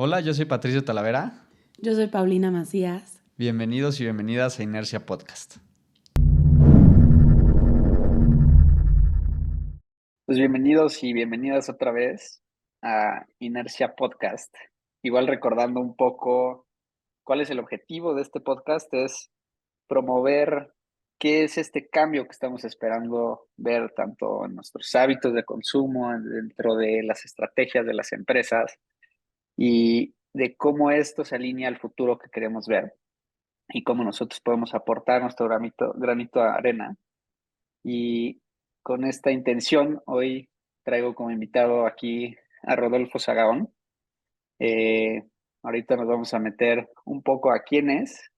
Hola, yo soy Patricio Talavera. Yo soy Paulina Macías. Bienvenidos y bienvenidas a Inercia Podcast. Pues bienvenidos y bienvenidas otra vez a Inercia Podcast. Igual recordando un poco cuál es el objetivo de este podcast, es promover qué es este cambio que estamos esperando ver tanto en nuestros hábitos de consumo, dentro de las estrategias de las empresas y de cómo esto se alinea al futuro que queremos ver y cómo nosotros podemos aportar nuestro granito de arena. Y con esta intención, hoy traigo como invitado aquí a Rodolfo Sagaón. Eh, Ahorita nos vamos a meter un poco a quién es,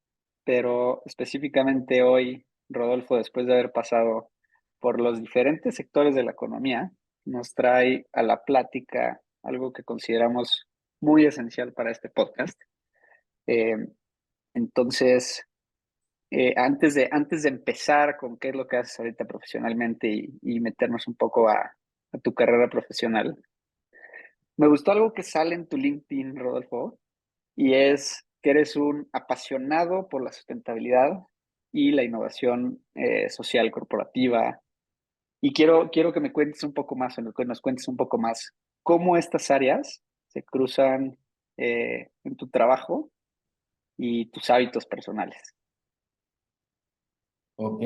pero específicamente hoy, Rodolfo, después de haber pasado por los diferentes sectores de la economía, nos trae a la plática algo que consideramos muy esencial para este podcast. Eh, entonces, antes de empezar con qué es lo que haces ahorita profesionalmente y meternos un poco a tu carrera profesional, me gustó algo que sale en tu LinkedIn, Rodolfo, y es que eres un apasionado por la sustentabilidad y la innovación social corporativa. Y quiero que me cuentes un poco más, o que nos cuentes un poco más, cómo estas áreas se cruzan en tu trabajo y tus hábitos personales. Ok,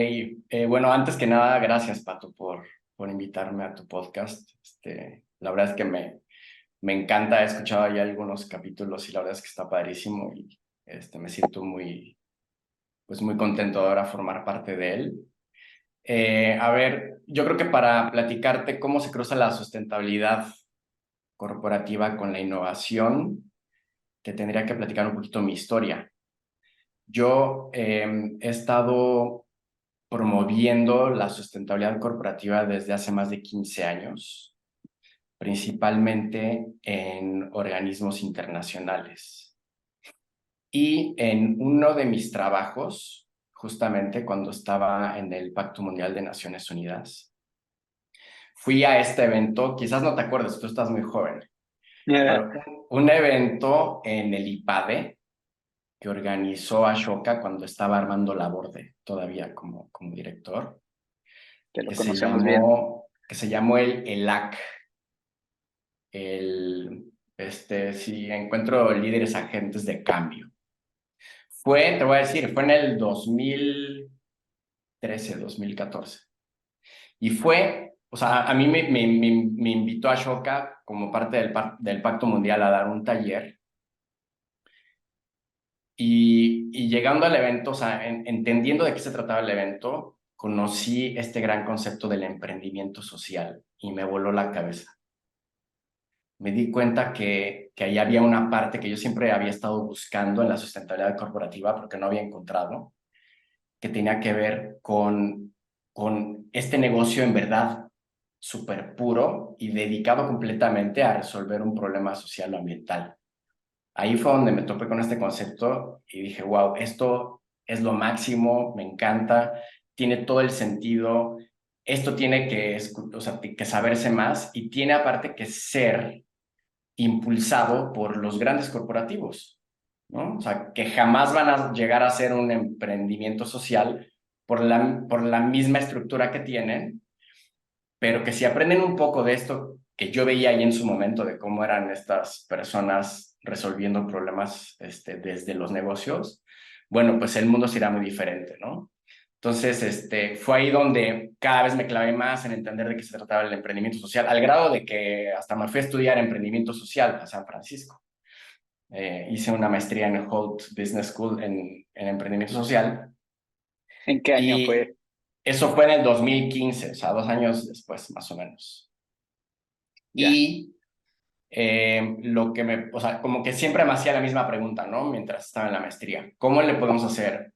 bueno, antes que nada, gracias, Pato, por invitarme a tu podcast. La verdad es que me encanta, he escuchado ya algunos capítulos y la verdad es que está padrísimo y me siento pues muy contento de ahora formar parte de él. A ver, yo creo que para platicarte cómo se cruza la sustentabilidad corporativa con la innovación, te tendría que platicar un poquito mi historia. Yo he estado promoviendo la sustentabilidad corporativa desde hace más de 15 años, principalmente en organismos internacionales. Y en uno de mis trabajos, justamente cuando estaba en el Pacto Mundial de Naciones Unidas, fui a este evento, quizás no te acuerdes, tú estás muy joven, pero un evento en el IPADE que organizó Ashoka cuando estaba Armando Laborde, todavía como director. Que lo que se conocemos bien. llamó, que se llamó el ELAC, si encuentro líderes agentes de cambio. Te voy a decir, fue en el 2013, 2014. Y o sea, a mí me invitó a Ashoka como parte del Pacto Mundial a dar un taller. Y llegando al evento, o sea, entendiendo de qué se trataba el evento, conocí este gran concepto del emprendimiento social y me voló la cabeza. Me di cuenta que ahí había una parte que yo siempre había estado buscando en la sustentabilidad corporativa porque no había encontrado, que tenía que ver con este negocio en verdad súper puro y dedicado completamente a resolver un problema social o ambiental. Ahí fue donde me topé con este concepto y dije, wow, esto es lo máximo, me encanta, tiene todo el sentido, esto tiene o sea, que saberse más y tiene aparte que ser impulsado por los grandes corporativos, ¿no? O sea, que jamás van a llegar a ser un emprendimiento social por la misma estructura que tienen, pero que si aprenden un poco de esto que yo veía ahí en su momento, de cómo eran estas personas resolviendo problemas desde los negocios, bueno, pues el mundo será muy diferente, ¿no? Entonces, fue ahí donde cada vez me clavé más en entender de qué se trataba el emprendimiento social, al grado de que hasta me fui a estudiar emprendimiento social a San Francisco. Hice una maestría en Holt Business School en emprendimiento social ¿En qué año y fue? eso fue en el 2015, o sea, 2 años después, más o menos. Ya. Y o sea, como que siempre me hacía la misma pregunta, ¿no? Mientras estaba en la maestría. ¿Cómo le podemos hacer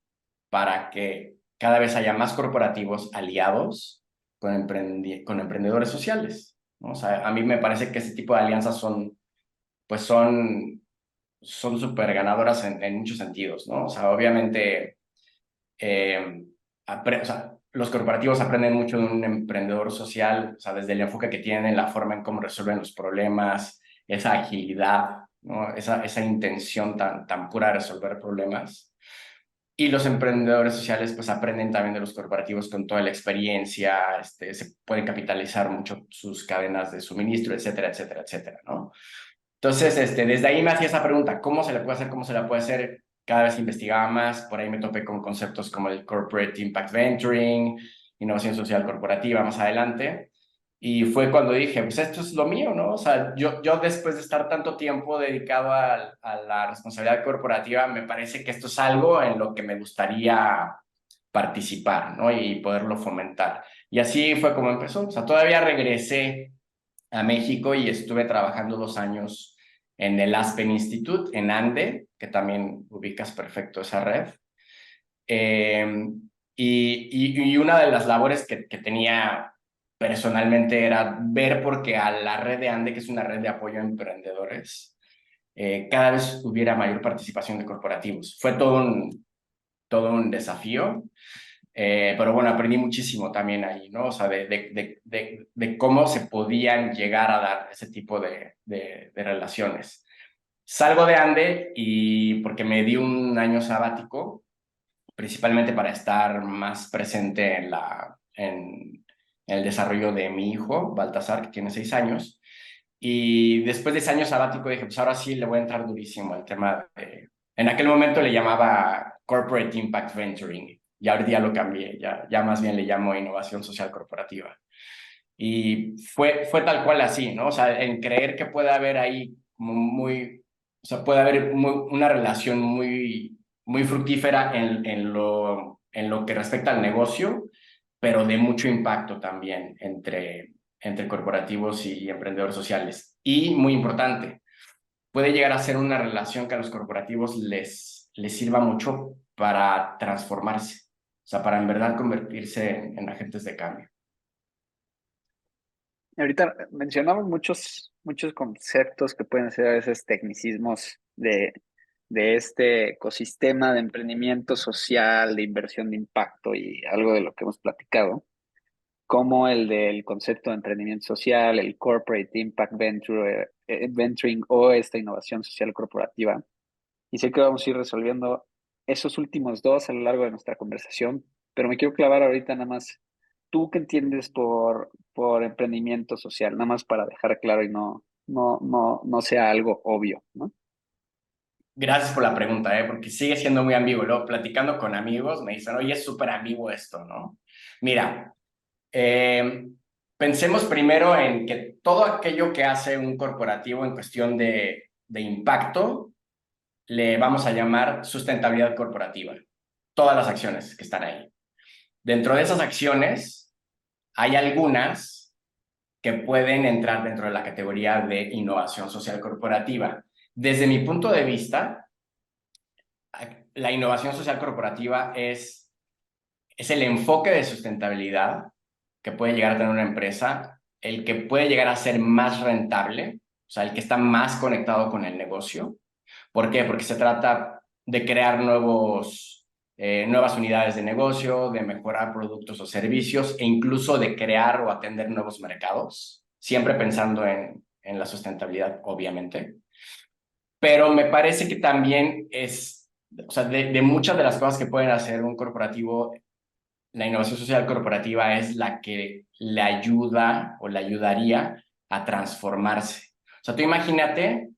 para que cada vez haya más corporativos aliados con emprendedores sociales, ¿no? O sea, a mí me parece que ese tipo de alianzas pues son súper ganadoras en muchos sentidos, ¿no? O sea, obviamente, o sea, los corporativos aprenden mucho de un emprendedor social, o sea, desde el enfoque que tienen, la forma en cómo resuelven los problemas, esa agilidad, ¿no? Esa intención tan pura de resolver problemas. Y los emprendedores sociales pues aprenden también de los corporativos con toda la experiencia, se pueden capitalizar mucho sus cadenas de suministro, etcétera, etcétera, etcétera, ¿no? Entonces, desde ahí me hacía esa pregunta, ¿cómo se le puede hacer? ¿Cómo se la puede hacer? Cada vez investigaba más, por ahí me topé con conceptos como el Corporate Impact Venturing, innovación social corporativa más adelante, y fue cuando dije, pues esto es lo mío, ¿no? O sea, yo después de estar tanto tiempo dedicado a la responsabilidad corporativa, me parece que esto es algo en lo que me gustaría participar, ¿no? Y poderlo fomentar. Y así fue como empezó. O sea, todavía regresé a México y estuve trabajando 2 años en el Aspen Institute, en Ande, que también ubicas perfecto esa red. Y una de las labores que tenía personalmente era ver porque a la red de Ande, que es una red de apoyo a emprendedores, cada vez hubiera mayor participación de corporativos. Fue todo un desafío. Pero bueno, aprendí muchísimo también ahí, ¿no? O sea, de cómo se podían llegar a dar ese tipo de relaciones. Salgo de Ande y porque me di un año sabático, principalmente para estar más presente en el desarrollo de mi hijo, Baltasar, que tiene 6 años. Y después de ese año sabático dije, pues ahora sí le voy a entrar durísimo al tema de... En aquel momento le llamaba Corporate Impact Venturing, y ahorita ya lo cambié, ya más bien le llamo innovación social corporativa. Y fue tal cual así, ¿no? O sea, en creer que puede haber ahí como o sea, puede haber una relación muy fructífera en lo que respecta al negocio, pero de mucho impacto también entre corporativos y emprendedores sociales. Y muy importante, puede llegar a ser una relación que a los corporativos les sirva mucho para transformarse, o sea, para en verdad convertirse en agentes de cambio. Ahorita mencionamos muchos conceptos que pueden ser a veces tecnicismos de este ecosistema de emprendimiento social, de inversión de impacto y algo de lo que hemos platicado, como el del concepto de emprendimiento social, el Corporate Impact Venturing o esta innovación social corporativa. Y sé que vamos a ir resolviendo esos últimos dos a lo largo de nuestra conversación, pero me quiero clavar ahorita nada más. ¿Tú qué entiendes por emprendimiento social? Nada más para dejar claro y no sea algo obvio, ¿no? Gracias por la pregunta, porque sigue siendo muy ambiguo. Luego, platicando con amigos, me dicen, oye, es súper ambiguo esto, ¿no? Mira, pensemos primero en que todo aquello que hace un corporativo en cuestión de impacto, le vamos a llamar sustentabilidad corporativa. Todas las acciones que están ahí. Dentro de esas acciones, hay algunas que pueden entrar dentro de la categoría de innovación social corporativa. Desde mi punto de vista, la innovación social corporativa es el enfoque de sustentabilidad que puede llegar a tener una empresa, el que puede llegar a ser más rentable, o sea, el que está más conectado con el negocio. ¿Por qué? Porque se trata de crear nuevas unidades de negocio, de mejorar productos o servicios e incluso de crear o atender nuevos mercados, siempre pensando en la sustentabilidad, obviamente. Pero me parece que también o sea, de muchas de las cosas que pueden hacer un corporativo, la innovación social corporativa es la que le ayuda o le ayudaría a transformarse. O sea, tú imagínate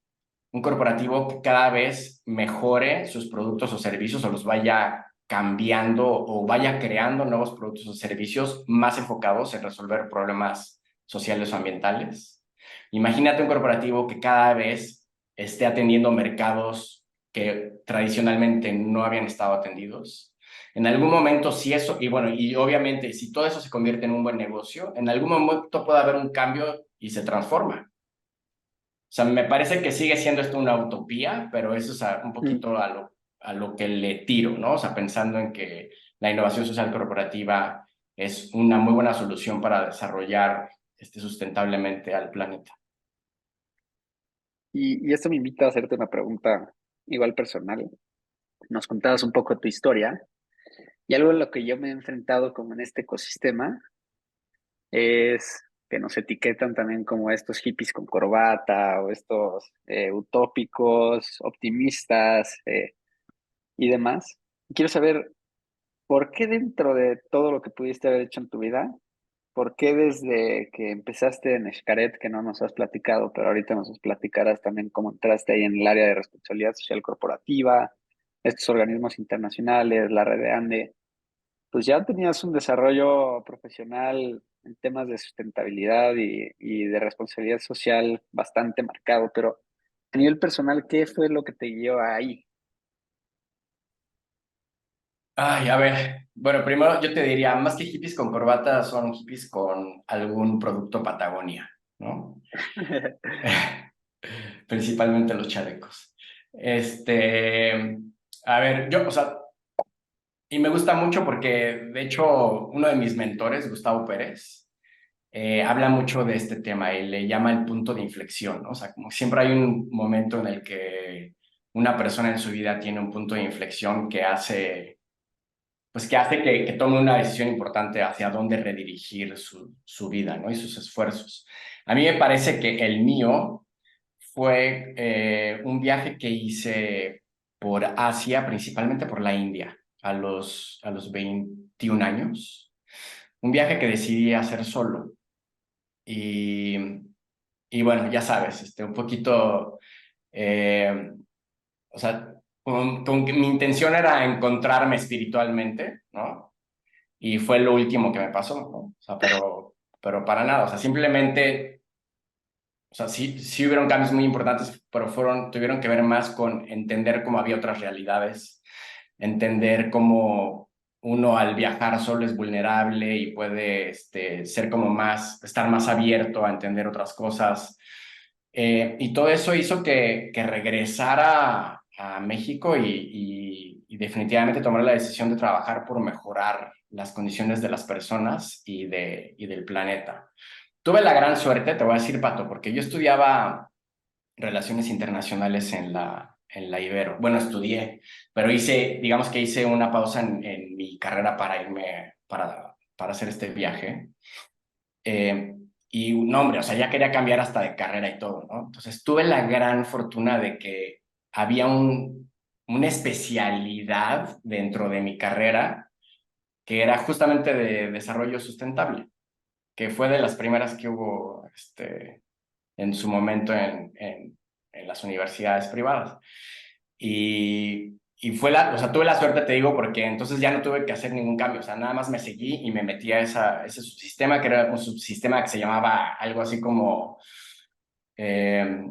un corporativo que cada vez mejore sus productos o servicios o los vaya cambiando o vaya creando nuevos productos o servicios más enfocados en resolver problemas sociales o ambientales. Imagínate un corporativo que cada vez esté atendiendo mercados que tradicionalmente no habían estado atendidos. En algún momento, si eso, y bueno, y obviamente, si todo eso se convierte en un buen negocio, en algún momento puede haber un cambio y se transforma. O sea, me parece que sigue siendo esto una utopía, pero eso es un Mm. poquito a lo que le tiro, ¿no? O sea, pensando en que la innovación social corporativa es una muy buena solución para desarrollar sustentablemente al planeta. Y esto me invita a hacerte una pregunta igual personal. Nos contabas un poco tu historia y algo en lo que yo me he enfrentado como en este ecosistema es que nos etiquetan también como estos hippies con corbata o estos utópicos, optimistas y demás. Quiero saber, ¿por qué dentro de todo lo que pudiste haber hecho en tu vida, por qué desde que empezaste en Xcaret, que no nos has platicado, pero ahorita nos platicarás también cómo entraste ahí en el área de responsabilidad social corporativa, estos organismos internacionales, la red de Ande, pues ya tenías un desarrollo profesional en temas de sustentabilidad y de responsabilidad social bastante marcado, pero a nivel personal, ¿qué fue lo que te guió ahí? Ay, a ver, bueno, primero yo te diría, más que hippies con corbata, son hippies con algún producto Patagonia, ¿no? Principalmente los chalecos. A ver, yo, o sea, y me gusta mucho porque, de hecho, uno de mis mentores, Gustavo Pérez, habla mucho de este tema y le llama el punto de inflexión, ¿no? O sea, como siempre hay un momento en el que una persona en su vida tiene un punto de inflexión que hace, pues que hace que tome una decisión importante hacia dónde redirigir su vida, ¿no? Y sus esfuerzos. A mí me parece que el mío fue un viaje que hice por Asia, principalmente por la India, a los 21 años. Un viaje que decidí hacer solo. Y, y bueno, ya sabes, un poquito, eh, o sea, con que mi intención era encontrarme espiritualmente, ¿no? Y fue lo último que me pasó, ¿no? O sea, pero para nada, o sea, simplemente, o sea, sí hubieron cambios muy importantes, pero tuvieron que ver más con entender cómo había otras realidades, entender cómo uno al viajar solo es vulnerable y puede ser como estar más abierto a entender otras cosas. Y todo eso hizo que regresara a México y definitivamente tomar la decisión de trabajar por mejorar las condiciones de las personas y del planeta. Tuve la gran suerte, te voy a decir, Pato, porque yo estudiaba relaciones internacionales en la Ibero. Bueno, estudié, pero digamos que hice una pausa en mi carrera para irme, para hacer este viaje. Eh, y no, hombre, o sea, ya quería cambiar hasta de carrera y todo, ¿no? Entonces tuve la gran fortuna de que había una especialidad dentro de mi carrera que era justamente de desarrollo sustentable, que fue de las primeras que hubo en su momento en las universidades privadas. Y o sea, tuve la suerte, te digo, porque entonces ya no tuve que hacer ningún cambio, o sea, nada más me seguí y me metí a ese subsistema, que era un subsistema que se llamaba algo así como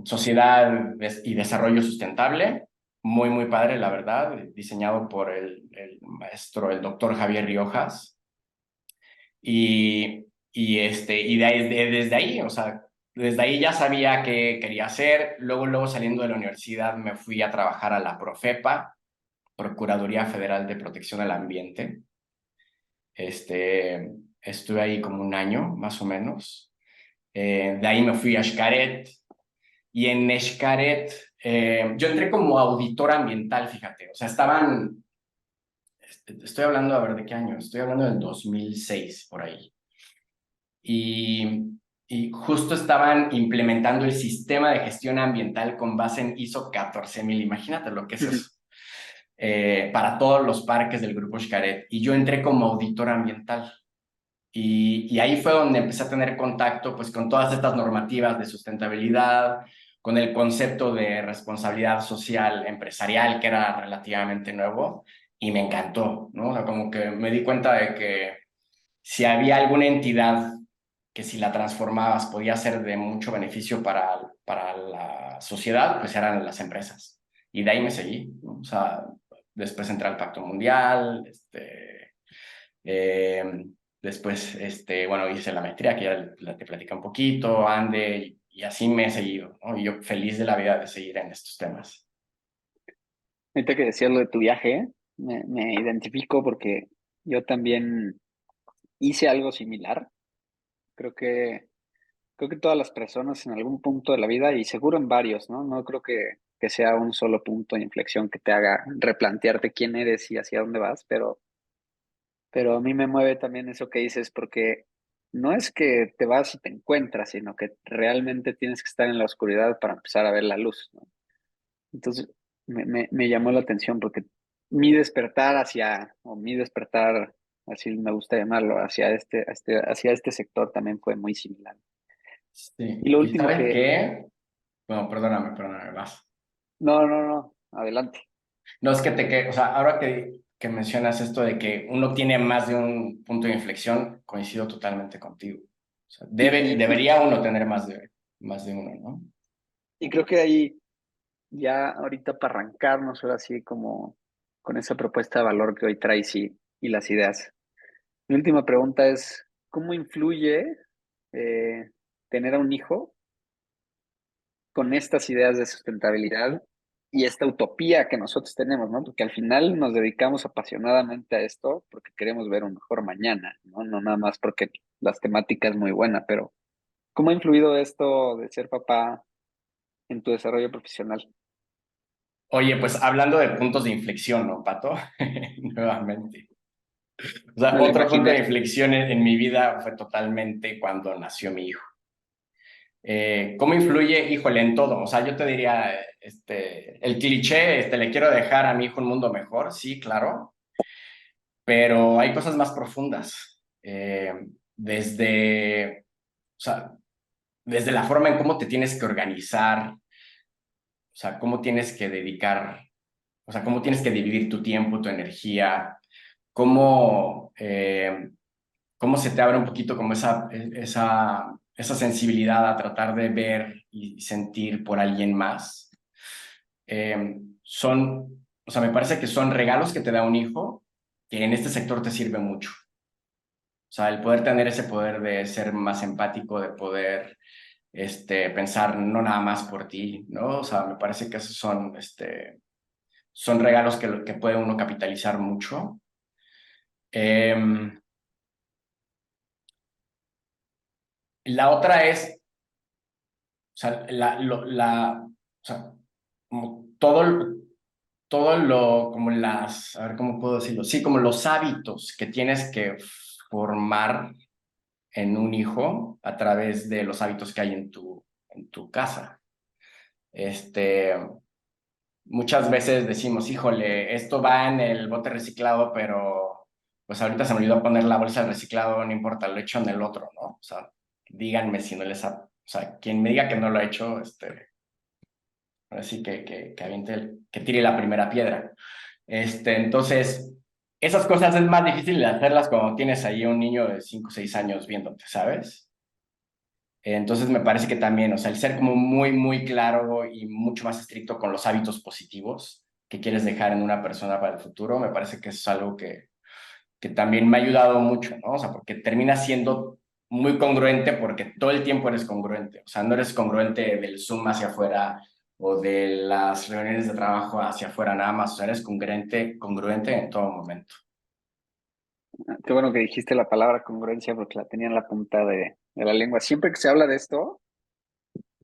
Sociedad y Desarrollo Sustentable, muy, muy padre, la verdad, diseñado por el maestro, el doctor Javier Riojas, desde ahí, o sea, desde ahí ya sabía qué quería hacer. Luego saliendo de la universidad me fui a trabajar a la Profepa, Procuraduría Federal de Protección al Ambiente. Estuve ahí como un año, más o menos. De ahí me fui a Xcaret. Y en Xcaret, yo entré como auditor ambiental, fíjate. O sea, estoy hablando, a ver, ¿de qué año? Estoy hablando del 2006, por ahí. Y justo estaban implementando el sistema de gestión ambiental con base en ISO 14000. Imagínate lo que es eso. Para todos los parques del Grupo Xcaret. Y yo entré como auditor ambiental. Y ahí fue donde empecé a tener contacto pues, con todas estas normativas de sustentabilidad, con el concepto de responsabilidad social empresarial, que era relativamente nuevo, y me encantó, ¿no? O sea, como que me di cuenta de que si había alguna entidad que si la transformabas podía ser de mucho beneficio para la sociedad, pues eran las empresas. Y de ahí me seguí, ¿no? O sea, después entré al Pacto Mundial, eh, después, bueno, hice la maestría, que ya te platicé un poquito, Ande, y así me he seguido, ¿no? Y yo feliz de la vida de seguir en estos temas. Ahorita que decías lo de tu viaje, me identifico porque yo también hice algo similar. Creo que, creo que todas las personas en algún punto de la vida, y seguro en varios, ¿no? No creo que sea un solo punto de inflexión que te haga replantearte quién eres y hacia dónde vas, pero a mí me mueve también eso que dices, porque no es que te vas y te encuentras, sino que realmente tienes que estar en la oscuridad para empezar a ver la luz, ¿no? Entonces, me llamó la atención porque mi despertar, así me gusta llamarlo, hacia este sector también fue muy similar. Y Sí. lo ¿Y último sabes que, qué? Bueno, perdóname, vas. no, adelante. No, es que o sea, ahora que mencionas esto de que uno tiene más de un punto de inflexión, coincido totalmente contigo. O sea, Y, y, y, debería uno tener más de uno, ¿no? y creo que ahí ya ahorita para arrancarnos ahora sí como con esa propuesta de valor que hoy traes y las ideas. Mi última pregunta es, ¿cómo influye eh, tener a un hijo con estas ideas de sustentabilidad y esta utopía que nosotros tenemos, ¿no? Porque al final nos dedicamos apasionadamente a esto porque queremos ver un mejor mañana, ¿no? No nada más porque las temáticas es muy buena, pero ¿cómo ha influido esto de ser papá en tu desarrollo profesional? Oye, pues hablando de puntos de inflexión, ¿no, Pato? Nuevamente. O sea, Me lo otro punto de imaginé. inflexión en mi vida fue totalmente cuando nació mi hijo. ¿Cómo influye? Híjole, en todo. O sea, yo te diría, el cliché, le quiero dejar a mi hijo un mundo mejor, sí, claro, pero hay cosas más profundas. Desde, o sea, desde la forma en cómo te tienes que organizar, o sea, cómo tienes que dedicar, o sea, cómo tienes que dividir tu tiempo, tu energía, cómo, cómo se te abre un poquito como esa sensibilidad a tratar de ver y sentir por alguien más. O sea, me parece que son regalos que te da un hijo que en este sector te sirve mucho. O sea, el poder tener ese poder de ser más empático, de poder pensar no nada más por ti, ¿no? O sea, me parece que esos son regalos que puede uno capitalizar mucho. Eh, la otra es, o sea, o sea, como todo lo, como a ver, ¿cómo puedo decirlo? Sí, como los hábitos que tienes que formar en un hijo a través de los hábitos que hay en tu casa. Este, Muchas veces decimos, híjole, esto va en el bote reciclado, pero pues ahorita se me olvidó poner la bolsa de reciclado, no importa, lo he hecho en el otro, ¿no? O sea, díganme si no les ha, o sea, quien me diga que no lo ha hecho, así que aviente, que tire la primera piedra. Entonces, esas cosas es más difícil de hacerlas cuando tienes ahí un niño de 5 o 6 años viéndote, ¿sabes? Entonces me parece que también, o sea, el ser como muy, muy claro y mucho más estricto con los hábitos positivos que quieres dejar en una persona para el futuro, me parece que es algo que también me ha ayudado mucho, ¿no? O sea, porque termina siendo muy congruente porque todo el tiempo eres congruente, o sea, no eres congruente del Zoom hacia afuera o de las reuniones de trabajo hacia afuera nada más, o sea, eres congruente en todo momento. Qué bueno que dijiste la palabra congruencia porque la tenía en la punta de la lengua. Siempre que se habla de esto,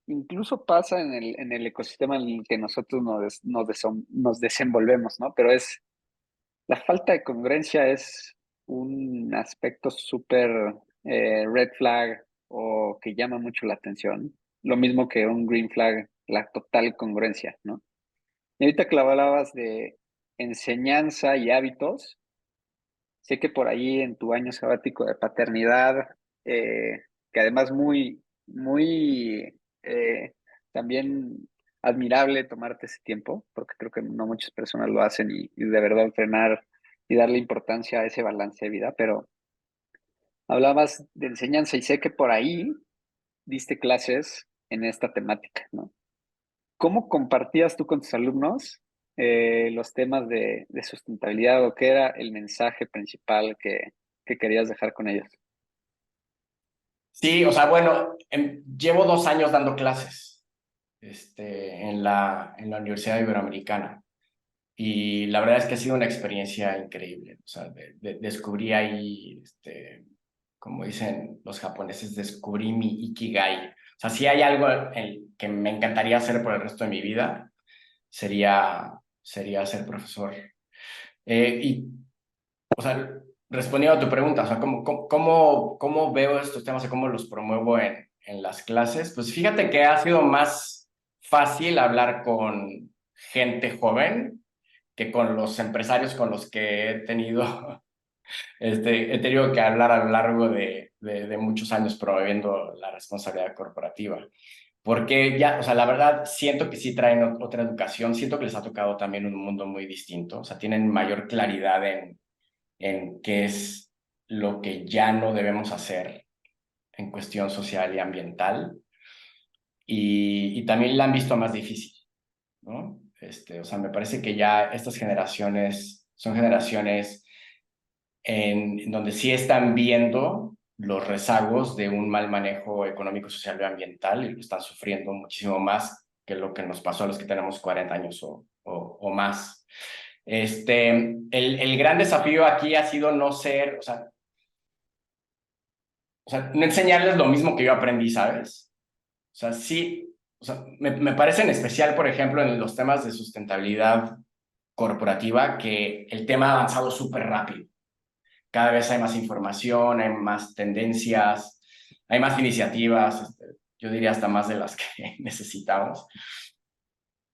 incluso pasa en el ecosistema en el que nosotros nos desenvolvemos, ¿no? Pero la falta de congruencia es un aspecto súper red flag o que llama mucho la atención. Lo mismo que un green flag, la total congruencia, ¿no? Y ahorita que la hablabas de enseñanza y hábitos, sé que por ahí en tu año sabático de paternidad, que además muy también admirable tomarte ese tiempo, porque creo que no muchas personas lo hacen y de verdad frenar y darle importancia a ese balance de vida, pero hablabas de enseñanza y sé que por ahí diste clases en esta temática, ¿no? ¿Cómo compartías tú con tus alumnos los temas de sustentabilidad o qué era el mensaje principal que querías dejar con ellos? Sí, o sea, bueno, llevo 2 años dando clases en la Universidad Iberoamericana. Y la verdad es que ha sido una experiencia increíble. O sea, descubrí ahí, como dicen los japoneses, descubrí mi ikigai. O sea, si hay algo que me encantaría hacer por el resto de mi vida, sería ser profesor. Y, o sea, respondiendo a tu pregunta, o sea, ¿cómo veo estos temas y cómo los promuevo en las clases? Pues fíjate que ha sido más fácil hablar con gente joven que con los empresarios con los que he tenido que hablar a lo largo de muchos años promoviendo la responsabilidad corporativa. Porque ya, o sea, la verdad, siento que sí traen otra educación, siento que les ha tocado también un mundo muy distinto, o sea, tienen mayor claridad en qué es lo que ya no debemos hacer en cuestión social y ambiental, y también la han visto más difícil, ¿no? O sea, me parece que ya estas generaciones son generaciones en donde sí están viendo los rezagos de un mal manejo económico, social y ambiental, y lo están sufriendo muchísimo más que lo que nos pasó a los que tenemos 40 años o más. El gran desafío aquí ha sido no ser, no enseñarles lo mismo que yo aprendí, ¿sabes? O sea, sí, o sea, me parece en especial, por ejemplo, en los temas de sustentabilidad corporativa, que el tema ha avanzado súper rápido. Cada vez hay más información, hay más tendencias, hay más iniciativas, yo diría hasta más de las que necesitamos.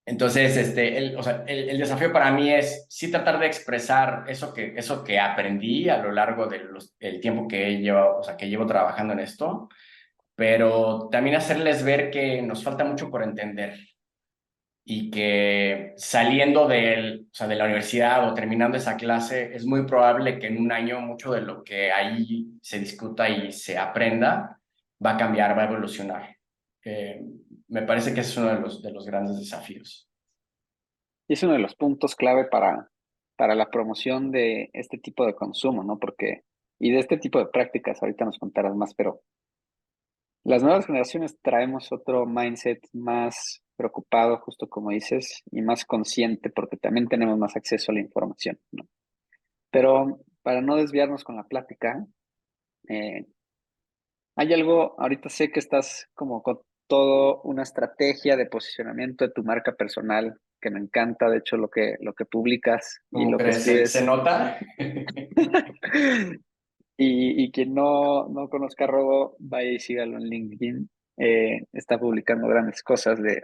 Entonces, el desafío para mí es sí tratar de expresar eso que aprendí a lo largo del tiempo que que llevo trabajando en esto, pero también hacerles ver que nos falta mucho por entender y que saliendo de la universidad o terminando esa clase, es muy probable que en un año mucho de lo que ahí se discuta y se aprenda va a cambiar, va a evolucionar. Me parece que es uno de los grandes desafíos. Y es uno de los puntos clave para la promoción de este tipo de consumo, ¿no? Y de este tipo de prácticas, ahorita nos contarás más, pero las nuevas generaciones traemos otro mindset más preocupado, justo como dices, y más consciente, porque también tenemos más acceso a la información, ¿no? Pero para no desviarnos con la plática, eh, hay algo, ahorita sé que estás como con todo una estrategia de posicionamiento de tu marca personal, que me encanta, de hecho, lo que publicas y ¿Cómo lo que crees? ¿Se escribes. nota? Y quien no conozca a Robo, vaya y sígalo en LinkedIn. Está publicando grandes cosas de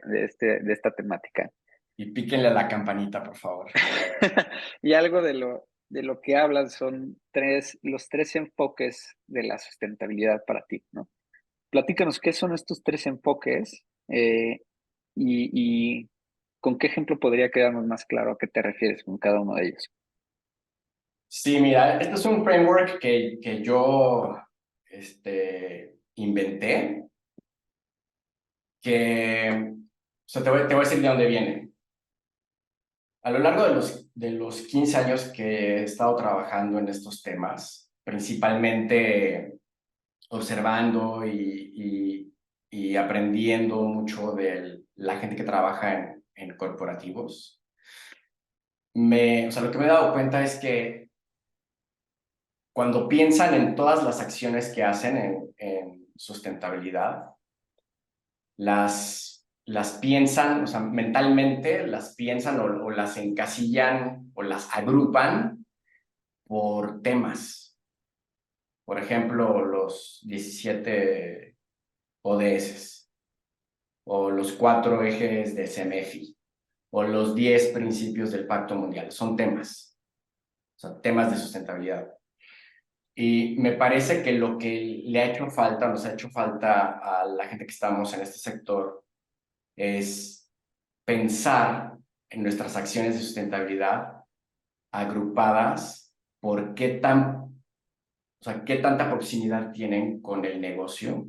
esta temática. Y píquenle a la campanita, por favor. Y algo de lo que hablan son los tres enfoques de la sustentabilidad para ti, ¿no? Platícanos qué son estos tres enfoques, y con qué ejemplo podría quedarnos más claro a qué te refieres con cada uno de ellos. Sí, mira, este es un framework que yo inventé, te voy a decir de dónde viene. A lo largo de los 15 años que he estado trabajando en estos temas, principalmente observando y aprendiendo mucho de la gente que trabaja en corporativos, lo que me he dado cuenta es que cuando piensan en todas las acciones que hacen en sustentabilidad, las piensan, o sea, mentalmente las piensan o las encasillan o las agrupan por temas. Por ejemplo, los 17 ODS o los 4 ejes de CEMEFI o los 10 principios del Pacto Mundial. Son temas, o sea, temas de sustentabilidad. Y me parece que lo que le ha hecho falta, nos ha hecho falta a la gente que estamos en este sector, es pensar en nuestras acciones de sustentabilidad agrupadas por qué tanta proximidad tienen con el negocio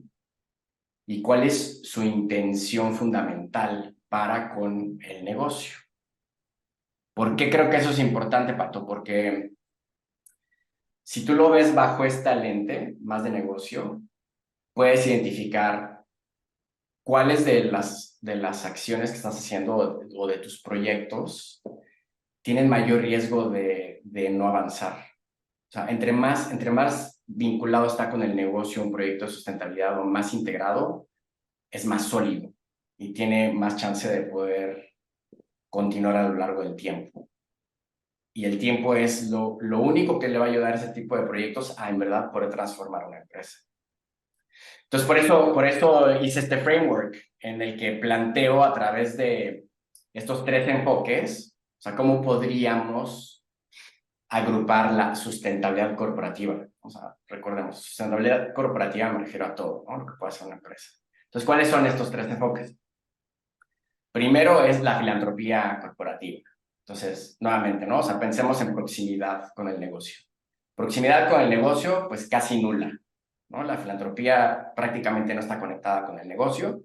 y cuál es su intención fundamental para con el negocio. ¿Por qué creo que eso es importante, Pato? Porque si tú lo ves bajo esta lente más de negocio, puedes identificar cuáles de las acciones que estás haciendo o de tus proyectos tienen mayor riesgo de no avanzar. O sea, entre más vinculado está con el negocio un proyecto de sustentabilidad o más integrado, es más sólido y tiene más chance de poder continuar a lo largo del tiempo. y el tiempo es lo único que le va a ayudar a ese tipo de proyectos a en verdad poder transformar una empresa. Entonces, por eso hice este framework en el que planteo a través de estos 3 enfoques, o sea, cómo podríamos agrupar la sustentabilidad corporativa. O sea, recordemos, sustentabilidad corporativa me refiero a todo, ¿no? Lo que puede hacer una empresa. Entonces, ¿cuáles son estos 3 enfoques? Primero es la filantropía corporativa. Entonces, nuevamente, ¿no? O sea, pensemos en proximidad con el negocio. Proximidad con el negocio, pues casi nula, ¿no? La filantropía prácticamente no está conectada con el negocio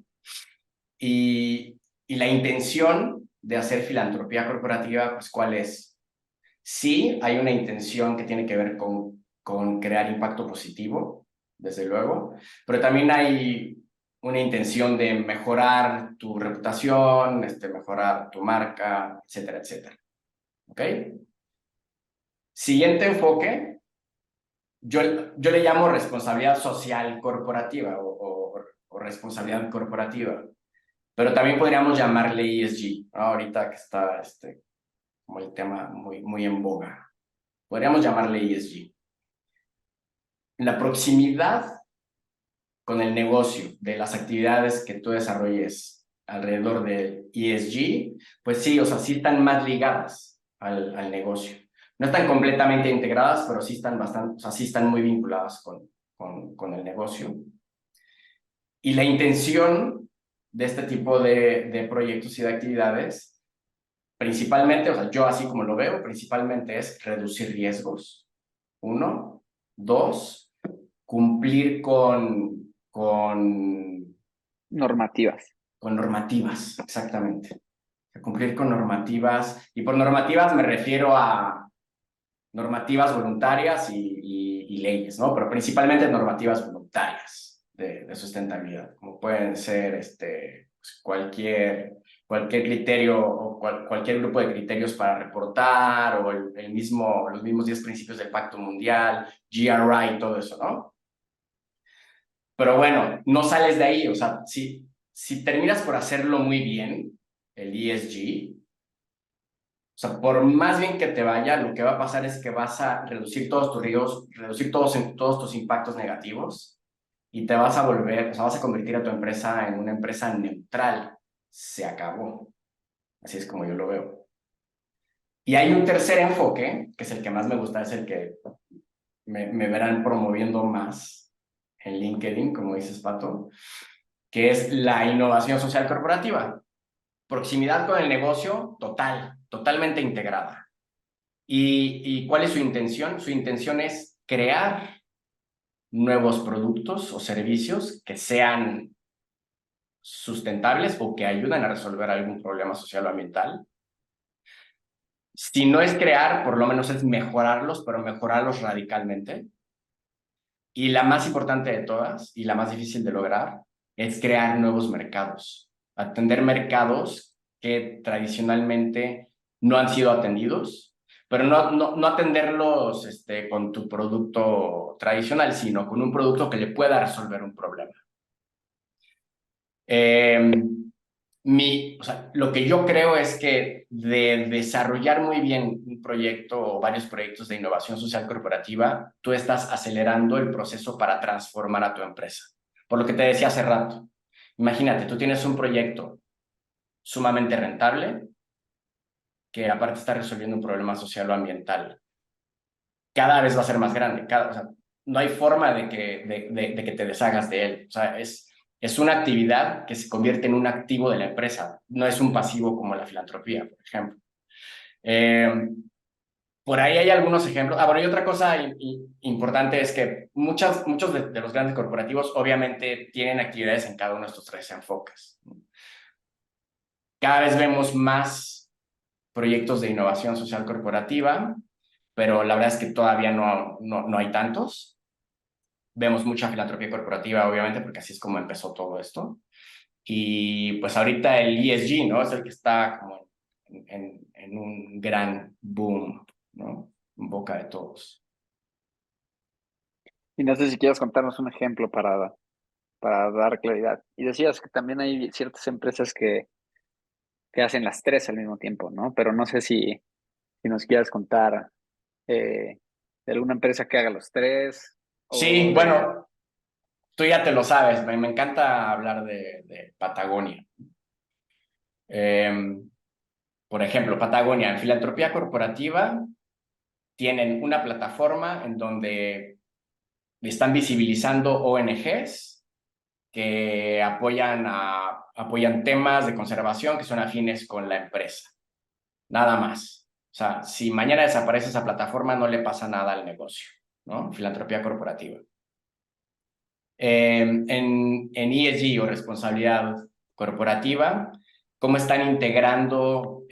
y la intención de hacer filantropía corporativa, pues ¿cuál es? Sí, hay una intención que tiene que ver con crear impacto positivo, desde luego, pero también hay una intención de mejorar tu reputación, mejorar tu marca, etcétera, etcétera. ¿Ok? Siguiente enfoque, yo le llamo responsabilidad social corporativa o responsabilidad corporativa, pero también podríamos llamarle ESG, ¿no? Ahorita que está como el tema muy en boga. Podríamos llamarle ESG. La proximidad con el negocio de las actividades que tú desarrolles alrededor del ESG, pues sí, o sea, sí están más ligadas al negocio. No están completamente integradas, pero sí están bastante, o sea, sí están muy vinculadas con el negocio. Y la intención de este tipo de proyectos y de actividades, principalmente, o sea, yo así como lo veo, principalmente es reducir riesgos, 1. 2, cumplir Normativas. con normativas, exactamente. Cumplir con normativas, y por normativas me refiero a normativas voluntarias y leyes, ¿no? Pero principalmente normativas voluntarias de sustentabilidad, como pueden ser pues cualquier criterio o cualquier grupo de criterios para reportar o los mismos 10 principios del Pacto Mundial, GRI, todo eso, ¿no? Pero bueno, no sales de ahí, o sea, si terminas por hacerlo muy bien, el ESG, o sea, por más bien que te vaya, lo que va a pasar es que vas a reducir todos tus riesgos, reducir todos tus impactos negativos y te vas a volver, o sea, vas a convertir a tu empresa en una empresa neutral. Se acabó. Así es como yo lo veo. Y hay un tercer enfoque, que es el que más me gusta, es el que me verán promoviendo más en LinkedIn, como dices, Pato, que es la innovación social corporativa. Proximidad con el negocio totalmente integrada. ¿Y cuál es su intención? Su intención es crear nuevos productos o servicios que sean sustentables o que ayuden a resolver algún problema social o ambiental. Si no es crear, por lo menos es mejorarlos, pero mejorarlos radicalmente. Y la más importante de todas, y la más difícil de lograr, es crear nuevos mercados. Atender mercados que tradicionalmente no han sido atendidos, pero no atenderlos con tu producto tradicional, sino con un producto que le pueda resolver un problema. O sea, lo que yo creo es que de desarrollar muy bien un proyecto o varios proyectos de innovación social corporativa, tú estás acelerando el proceso para transformar a tu empresa. Por lo que te decía hace rato, imagínate, tú tienes un proyecto sumamente rentable que aparte está resolviendo un problema social o ambiental. Cada vez va a ser más grande, o sea, no hay forma de que te deshagas de él. O sea, es una actividad que se convierte en un activo de la empresa, no es un pasivo como la filantropía, por ejemplo. Por ahí hay algunos ejemplos. Bueno, y otra cosa importante es que muchos de los grandes corporativos obviamente tienen actividades en cada uno de estos 3 enfoques. Cada vez vemos más proyectos de innovación social corporativa, pero la verdad es que todavía no hay tantos. Vemos mucha filantropía corporativa, obviamente, porque así es como empezó todo esto. Y pues ahorita el ESG, ¿no? Es el que está como en un gran boom, ¿no? En boca de todos. Y no sé si quieres contarnos un ejemplo para dar claridad. Y decías que también hay ciertas empresas que hacen las tres al mismo tiempo, ¿no? Pero no sé si si nos quieras contar de alguna empresa que haga los tres Sí, o de... bueno, tú ya te lo sabes, me encanta hablar de Patagonia. Por ejemplo, Patagonia, en filantropía corporativa, tienen una plataforma en donde están visibilizando ONGs que apoyan temas de conservación que son afines con la empresa. Nada más. O sea, si mañana desaparece esa plataforma, no le pasa nada al negocio, ¿no? Filantropía corporativa. En ESG o responsabilidad corporativa, cómo están integrando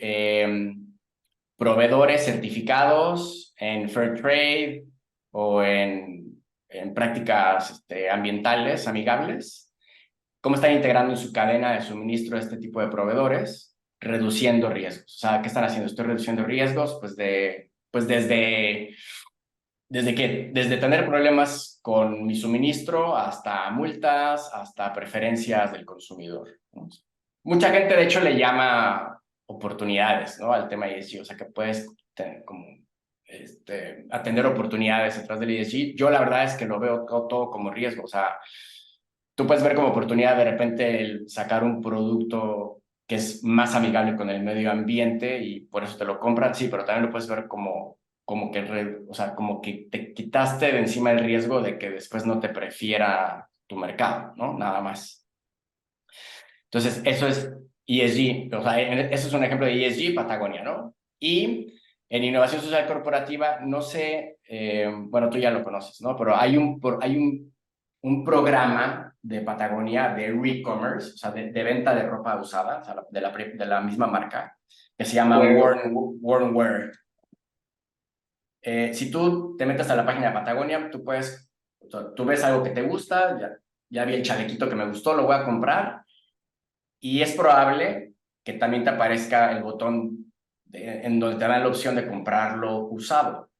proveedores certificados en Fair Trade o en prácticas ambientales amigables, cómo están integrando en su cadena de suministro este tipo de proveedores, reduciendo riesgos. O sea, ¿qué están haciendo? Estoy reduciendo riesgos, desde tener problemas con mi suministro hasta multas, hasta preferencias del consumidor, ¿no? Mucha gente, de hecho, le llama oportunidades, ¿no? Al tema ESG, o sea, que puedes atender oportunidades detrás del ESG. Yo la verdad es que lo veo todo como riesgo, o sea, tú puedes ver como oportunidad de repente el sacar un producto que es más amigable con el medio ambiente y por eso te lo compran, sí, pero también lo puedes ver o sea, como que te quitaste de encima el riesgo de que después no te prefiera tu mercado, ¿no? Nada más. Entonces, eso es ESG, o sea, eso es un ejemplo de ESG, Patagonia, ¿no? Y en innovación social corporativa, no sé, bueno, tú ya lo conoces, ¿no? Pero hay un programa de Patagonia de re-commerce, o sea, de venta de ropa usada, o sea, de la misma marca, que se llama Worn Wear. Si tú te metes a la página de Patagonia, tú ves algo que te gusta, ya vi el chalequito que me gustó, lo voy a comprar, y es probable que también te aparezca el botón en donde te dan la opción de comprarlo usado.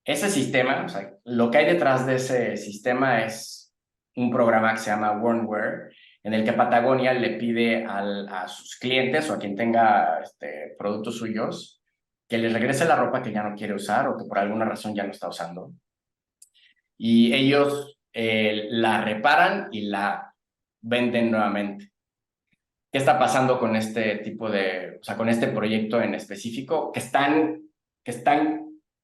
Ese sistema, o sea, lo que hay detrás de ese sistema es un programa que se llama Wornwear, en el que Patagonia le pide a sus clientes o a quien tenga productos suyos que les regrese la ropa que ya no quiere usar o que por alguna razón ya no está usando. Y ellos la reparan y la venden nuevamente. ¿Qué está pasando con este tipo o sea, con este proyecto en específico? Que están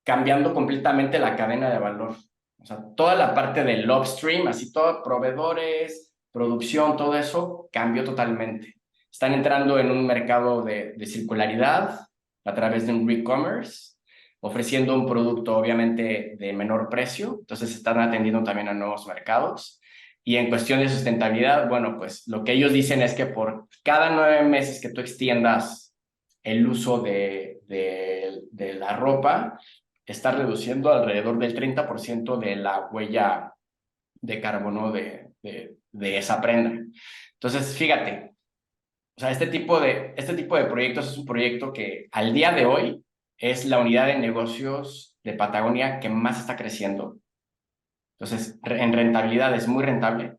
cambiando completamente la cadena de valor. O sea, toda la parte del upstream, así todo, proveedores, producción, todo eso cambió totalmente. Están entrando en un mercado de circularidad a través de un e-commerce, ofreciendo un producto obviamente de menor precio. Entonces están atendiendo también a nuevos mercados. Y en cuestión de sustentabilidad, bueno, pues lo que ellos dicen es que por cada 9 meses que tú extiendas el uso de la ropa, está reduciendo alrededor del 30% de la huella de carbono de esa prenda. Entonces, fíjate, o sea, este tipo de proyectos es un proyecto que al día de hoy es la unidad de negocios de Patagonia que más está creciendo. Entonces, en rentabilidad es muy rentable.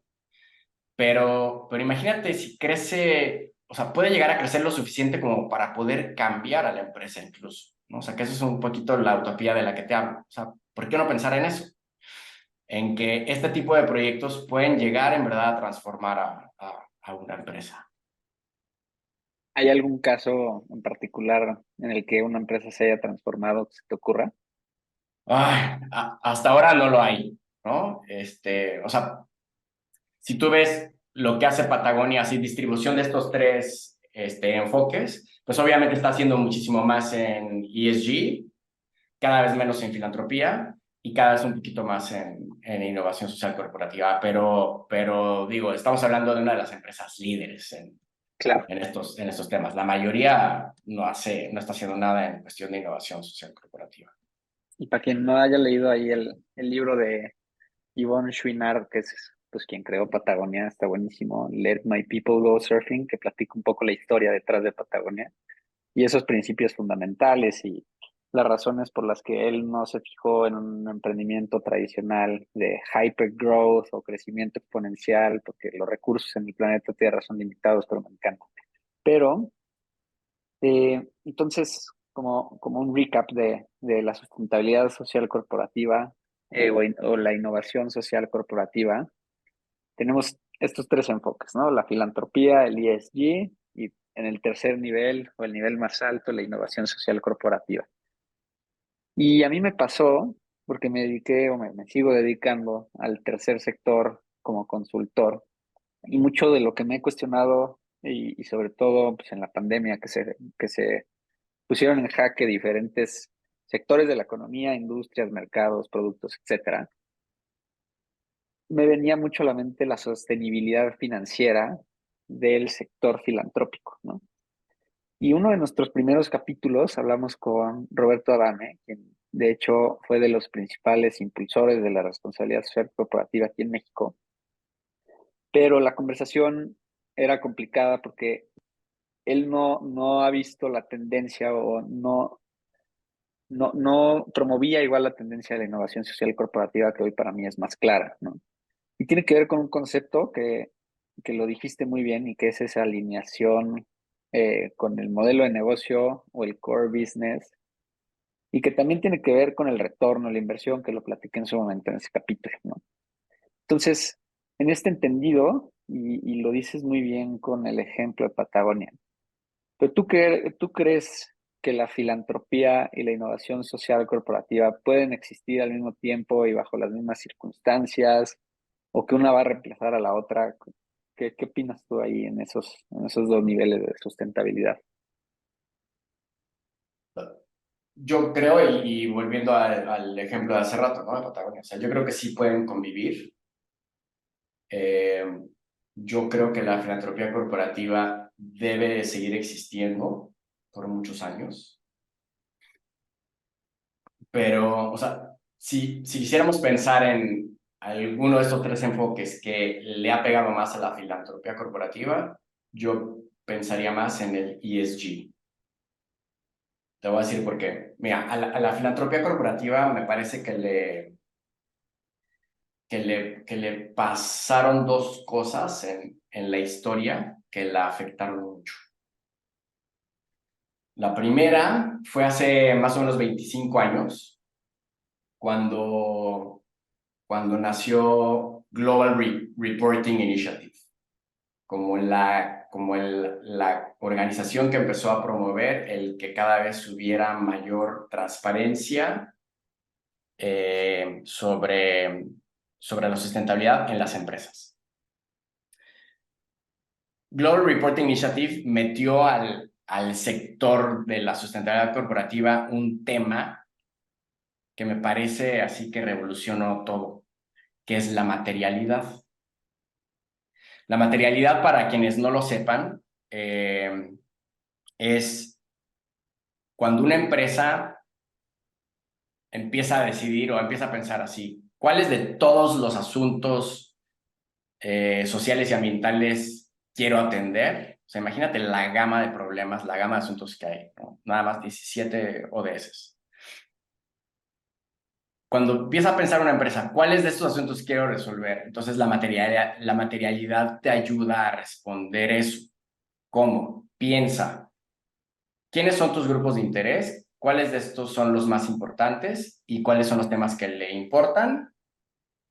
Pero imagínate si crece, o sea, puede llegar a crecer lo suficiente como para poder cambiar a la empresa incluso, ¿no? O sea, que eso es un poquito la utopía de la que te hablo. O sea, ¿por qué no pensar en eso? En que este tipo de proyectos pueden llegar en verdad a transformar a una empresa. ¿Hay algún caso en particular en el que una empresa se haya transformado que se te ocurra? Ay, hasta ahora no lo hay, ¿no? O sea, si tú ves lo que hace Patagonia, así distribución de estos tres enfoques, pues obviamente está haciendo muchísimo más en ESG, cada vez menos en filantropía y cada vez un poquito más en innovación social corporativa. Pero digo, estamos hablando de una de las empresas líderes Claro. en estos temas. La mayoría no está haciendo nada en cuestión de innovación social corporativa. Y para quien no haya leído ahí el libro de Yvon Chouinard, que es pues quien creó Patagonia, está buenísimo. Let My People Go Surfing, que platica un poco la historia detrás de Patagonia y esos principios fundamentales y las razones por las que él no se fijó en un emprendimiento tradicional de hyper growth o crecimiento exponencial, porque los recursos en el planeta Tierra son limitados, pero me encanta. Pero, entonces, como un recap de la sustentabilidad social corporativa o la innovación social corporativa. Tenemos estos tres enfoques, ¿no? La filantropía, el ESG y en el tercer nivel o el nivel más alto, la innovación social corporativa. Y a mí me pasó, porque me dediqué o me sigo dedicando al tercer sector como consultor, y mucho de lo que me he cuestionado y sobre todo pues, en la pandemia que se pusieron en jaque diferentes sectores de la economía, industrias, mercados, productos, etcétera, me venía mucho a la mente la sostenibilidad financiera del sector filantrópico, ¿no? Y uno de nuestros primeros capítulos hablamos con Roberto Adame, quien de hecho fue de los principales impulsores de la responsabilidad social corporativa aquí en México, pero la conversación era complicada porque él no ha visto la tendencia o no promovía igual la tendencia de la innovación social corporativa que hoy para mí es más clara, ¿no? Y tiene que ver con un concepto que lo dijiste muy bien y que es esa alineación con el modelo de negocio o el core business y que también tiene que ver con el retorno, la inversión, que lo platiqué en su momento en ese capítulo, ¿no? Entonces, en este entendido, y lo dices muy bien con el ejemplo de Patagonia, pero ¿tú crees que la filantropía y la innovación social corporativa pueden existir al mismo tiempo y bajo las mismas circunstancias, o que una va a reemplazar a la otra? ¿Qué opinas tú ahí en esos dos niveles de sustentabilidad? Yo creo, y volviendo al ejemplo de hace rato, ¿no? De Patagonia, o sea, yo creo que sí pueden convivir. Eh, yo creo que la filantropía corporativa debe seguir existiendo por muchos años, pero, o sea, si quisiéramos pensar en alguno de estos tres enfoques que le ha pegado más a la filantropía corporativa, yo pensaría más en el ESG. Te voy a decir por qué. Mira, a la filantropía corporativa me parece que le pasaron dos cosas en la historia que la afectaron mucho. La primera fue hace más o menos 25 años, cuando nació Global Reporting Initiative, como la organización que empezó a promover el que cada vez hubiera mayor transparencia sobre la sustentabilidad en las empresas. Global Reporting Initiative metió al sector de la sustentabilidad corporativa un tema que me parece así que revolucionó todo, que es la materialidad. La materialidad, para quienes no lo sepan, es cuando una empresa empieza a decidir o empieza a pensar así: ¿cuáles de todos los asuntos sociales y ambientales quiero atender? O sea, imagínate la gama de problemas, la gama de asuntos que hay, ¿no? Nada más 17 ODS. Cuando empieza a pensar una empresa, ¿cuáles de estos asuntos quiero resolver? Entonces la materialidad te ayuda a responder eso. ¿Cómo? Piensa, ¿quiénes son tus grupos de interés? ¿Cuáles de estos son los más importantes? ¿Y cuáles son los temas que le importan?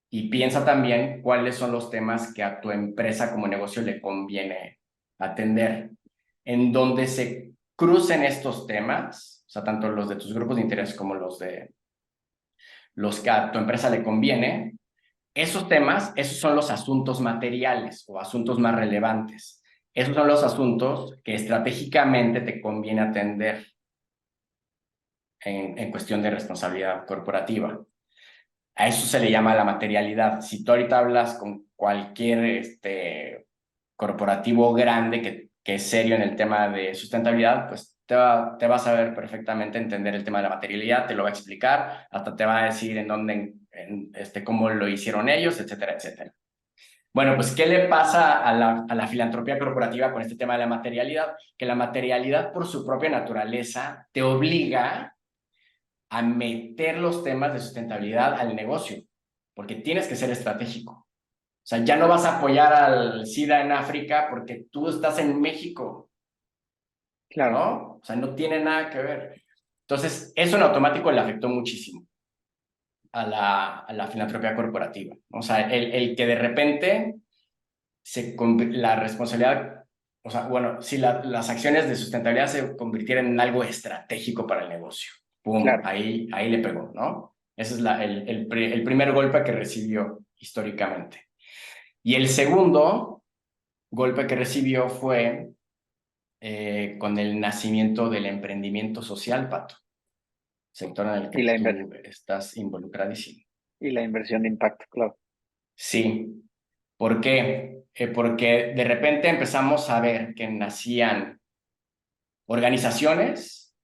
Y piensa también cuáles son los temas que a tu empresa como negocio le conviene atender. En donde se crucen estos temas, o sea, tanto los de tus grupos de interés como los que a tu empresa le conviene, esos temas, esos son los asuntos materiales o asuntos más relevantes. Esos son los asuntos que estratégicamente te conviene atender en cuestión de responsabilidad corporativa. A eso se le llama la materialidad. Si tú ahorita hablas con cualquier corporativo grande que es serio en el tema de sustentabilidad, pues te va a saber perfectamente entender el tema de la materialidad, te lo va a explicar, hasta te va a decir en dónde, cómo lo hicieron ellos, etcétera, etcétera. Bueno, pues, ¿qué le pasa a la filantropía corporativa con este tema de la materialidad? Que la materialidad, por su propia naturaleza, te obliga a meter los temas de sustentabilidad al negocio, porque tienes que ser estratégico. O sea, ya no vas a apoyar al SIDA en África porque tú estás en México, Claro. ¿no? O sea, no tiene nada que ver. Entonces, eso en automático le afectó muchísimo a la filantropía corporativa. O sea, el que de repente la responsabilidad, o sea, bueno, si las acciones de sustentabilidad se convirtieran en algo estratégico para el negocio. ¡Pum! Claro. Ahí le pegó, ¿no? Ese es el primer golpe que recibió históricamente. Y el segundo golpe que recibió fue con el nacimiento del emprendimiento social, Pato, sector en el que Y la, tú estás involucradísimo. y la inversión de impacto, claro. Sí. ¿Por qué? Porque de repente empezamos a ver que nacían organizaciones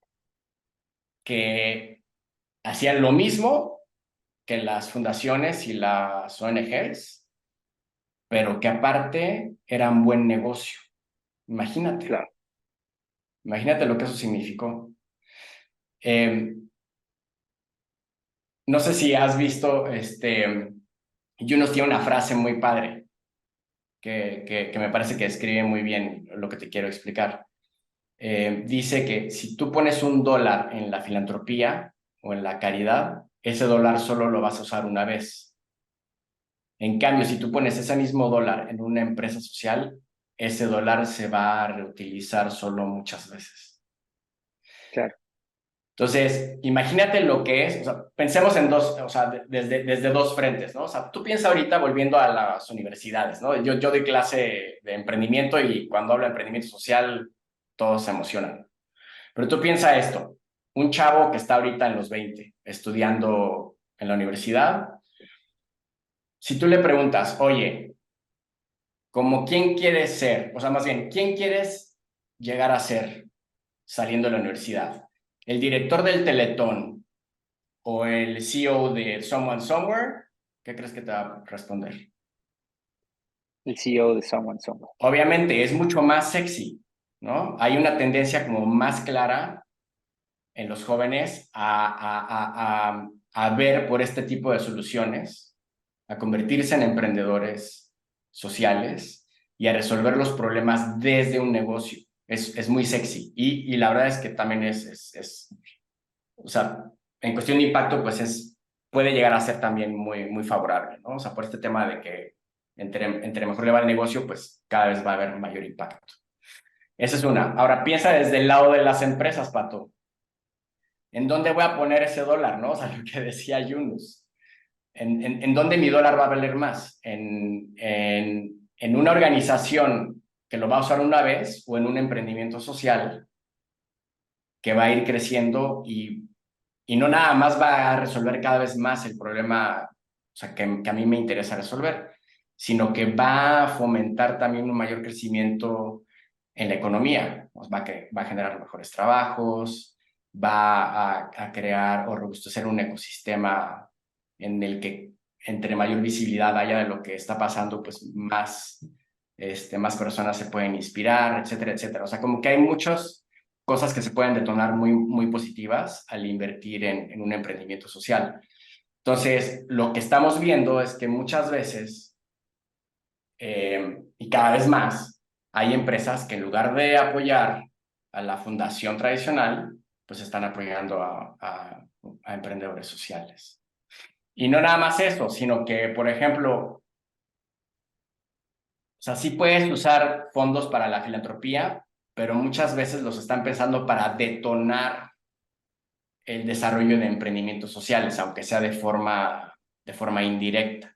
que hacían lo mismo que las fundaciones y las ONGs, pero que aparte eran buen negocio. Imagínate, Claro. imagínate lo que eso significó. No sé si has visto, Yunus tiene una frase muy padre que me parece que describe muy bien lo que te quiero explicar. Dice que si tú pones $1 en la filantropía o en la caridad, ese dólar solo lo vas a usar una vez. En cambio, si tú pones ese mismo dólar en una empresa social, ese dólar se va a reutilizar solo muchas veces. Claro. Entonces, imagínate lo que es, o sea, pensemos en dos, o sea, desde dos frentes, ¿no? O sea, tú piensas ahorita volviendo a las universidades, ¿no? Yo doy clase de emprendimiento y cuando hablo de emprendimiento social, todos se emocionan. Pero tú piensa esto, un chavo que está ahorita en los 20 estudiando en la universidad, si tú le preguntas, oye, ¿como quién quieres ser? O sea, más bien, ¿quién quieres llegar a ser saliendo de la universidad? ¿El director del Teletón o el CEO de Someone Somewhere? ¿Qué crees que te va a responder? El CEO de Someone Somewhere. Obviamente, es mucho más sexy, ¿no? Hay una tendencia como más clara en los jóvenes a ver por este tipo de soluciones, a convertirse en emprendedores sociales y a resolver los problemas desde un negocio. Es muy sexy y la verdad es que también o sea, en cuestión de impacto, pues puede llegar a ser también muy favorable, ¿no? O sea, por este tema de que entre mejor le va el negocio, pues cada vez va a haber mayor impacto. Esa es una. Ahora piensa desde el lado de las empresas, Pato. ¿En dónde voy a poner ese dólar, no? O sea, lo que decía Yunus. ¿En dónde mi dólar va a valer más? ¿En una organización que lo va a usar una vez o en un emprendimiento social que va a ir creciendo y no nada más va a resolver cada vez más el problema, o sea, que a mí me interesa resolver, sino que va a fomentar también un mayor crecimiento en la economía? Pues va a generar mejores trabajos, va a crear o robustecer un ecosistema en el que entre mayor visibilidad haya de lo que está pasando, pues más personas se pueden inspirar, etcétera, etcétera. O sea, como que hay muchas cosas que se pueden detonar muy positivas al invertir en un emprendimiento social. Entonces, lo que estamos viendo es que muchas veces, y cada vez más, hay empresas que en lugar de apoyar a la fundación tradicional, pues están apoyando a emprendedores sociales. Y no nada más eso, sino que, por ejemplo, o sea, sí puedes usar fondos para la filantropía, pero muchas veces los están pensando para detonar el desarrollo de emprendimientos sociales, aunque sea de forma indirecta,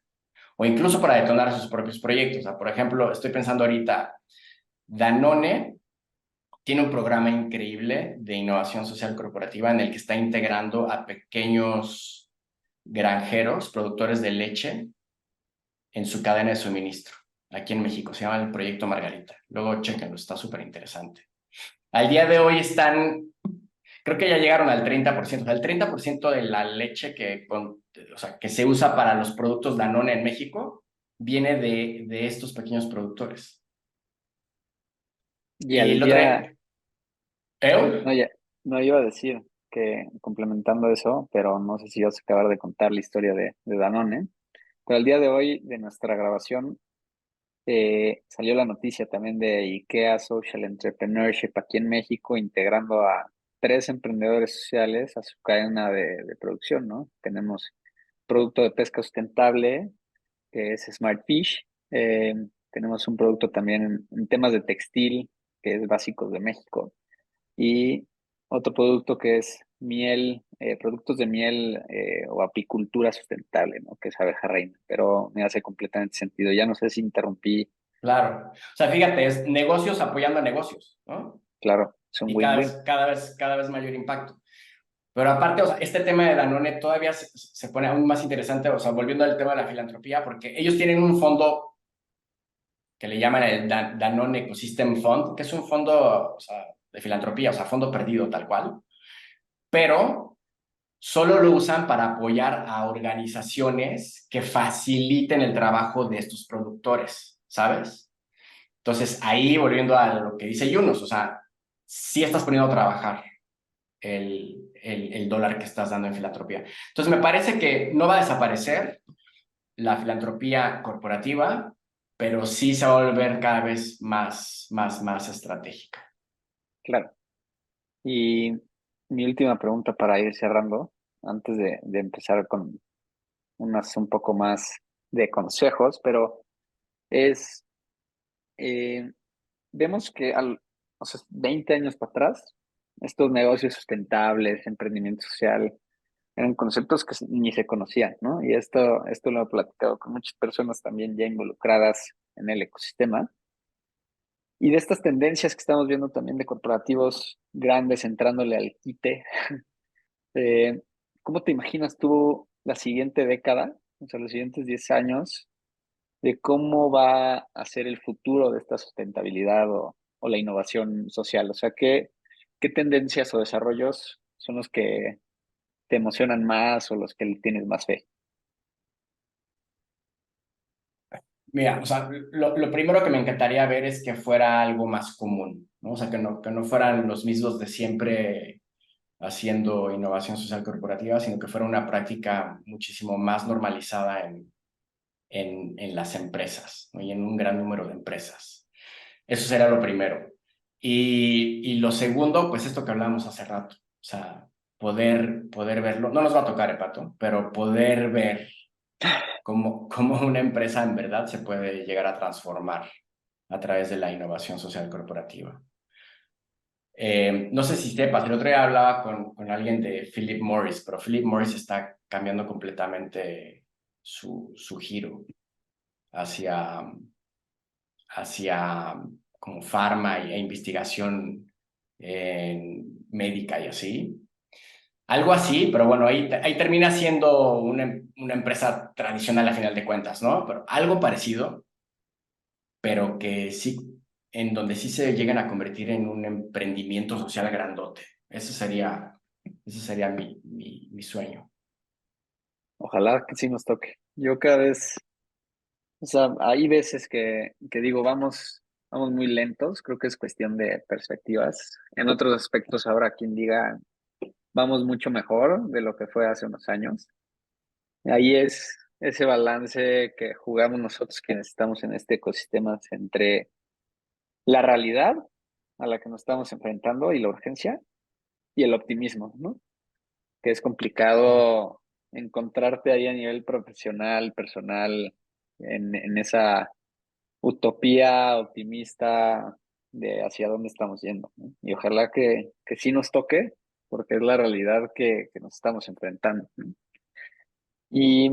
o incluso para detonar sus propios proyectos. O sea, por ejemplo, estoy pensando ahorita, Danone tiene un programa increíble de innovación social corporativa en el que está integrando a pequeños granjeros, productores de leche, en su cadena de suministro, aquí en México. Se llama el Proyecto Margarita. Luego chéquenlo, está súper interesante. Al día de hoy creo que ya llegaron al 30%. O sea, el 30% de la leche o sea, que se usa para los productos Danone en México viene de estos pequeños productores. Y Y al el otro día, día, ¿eh? no, ya, no iba a decir que complementando eso, pero no sé si vas a acabar de contar la historia de Danone, pero al día de hoy de nuestra grabación salió la noticia también de IKEA Social Entrepreneurship aquí en México, integrando a tres emprendedores sociales a su cadena de producción, ¿no? Tenemos producto de pesca sustentable, que es Smart Fish. Tenemos un producto también en temas de textil, que es Básicos de México. Y otro producto que es miel, productos de miel o apicultura sustentable, ¿no? Que es abeja reina. Pero me hace completamente sentido. Ya no sé si interrumpí. Claro. O sea, fíjate, es negocios apoyando a negocios, ¿no? Claro, es un Y win-win. cada vez mayor impacto. Pero aparte, o sea, este tema de Danone todavía se pone aún más interesante, o sea, volviendo al tema de la filantropía, porque ellos tienen un fondo que le llaman el Danone Ecosystem Fund, que es un fondo, o sea, de filantropía, o sea, fondo perdido tal cual, pero solo lo usan para apoyar a organizaciones que faciliten el trabajo de estos productores, ¿sabes? Entonces, ahí volviendo a lo que dice Yunus, o sea, sí estás poniendo a trabajar el dólar que estás dando en filantropía. Entonces, me parece que no va a desaparecer la filantropía corporativa, pero sí se va a volver cada vez más estratégica. Claro. Y mi última pregunta para ir cerrando, antes de empezar con unas un poco más de consejos, pero es, eh, vemos que o sea, 20 años para atrás, estos negocios sustentables, emprendimiento social, eran conceptos que ni se conocían, ¿no? Y esto lo he platicado con muchas personas también ya involucradas en el ecosistema. Y de estas tendencias que estamos viendo también de corporativos grandes entrándole al quite, eh, ¿cómo te imaginas tú la siguiente década, o sea, los siguientes 10 años, de cómo va a ser el futuro de esta sustentabilidad o la innovación social? O sea, ¿qué tendencias o desarrollos son los que te emocionan más o los que le tienes más fe? Mira, o sea, lo primero que me encantaría ver es que fuera algo más común, ¿no? O sea, que no fueran los mismos de siempre haciendo innovación social corporativa, sino que fuera una práctica muchísimo más normalizada en las empresas, ¿no? Y en un gran número de empresas. Eso será lo primero. Y lo segundo, pues esto que hablábamos hace rato, o sea, poder verlo, no nos va a tocar, Pato, pero poder ver cómo una empresa en verdad se puede llegar a transformar a través de la innovación social corporativa. No sé si sepas, el otro día hablaba con alguien de Philip Morris, pero Philip Morris está cambiando completamente su giro hacia, hacia como farma e investigación médica y así. Algo así, pero bueno, ahí termina siendo una empresa tradicional a final de cuentas, ¿no? Pero algo parecido, pero que sí, en donde sí se llegan a convertir en un emprendimiento social grandote. Ese sería mi sueño. Ojalá que sí nos toque. Yo cada vez, o sea, hay veces que digo, vamos muy lentos, creo que es cuestión de perspectivas. En otros aspectos habrá quien diga, vamos mucho mejor de lo que fue hace unos años. Ahí es ese balance que jugamos nosotros quienes estamos en este ecosistema entre la realidad a la que nos estamos enfrentando y la urgencia y el optimismo, ¿no? Que es complicado encontrarte ahí a nivel profesional, personal, en esa utopía optimista de hacia dónde estamos yendo, ¿no? Y ojalá que sí nos toque, porque es la realidad que nos estamos enfrentando, ¿no? Y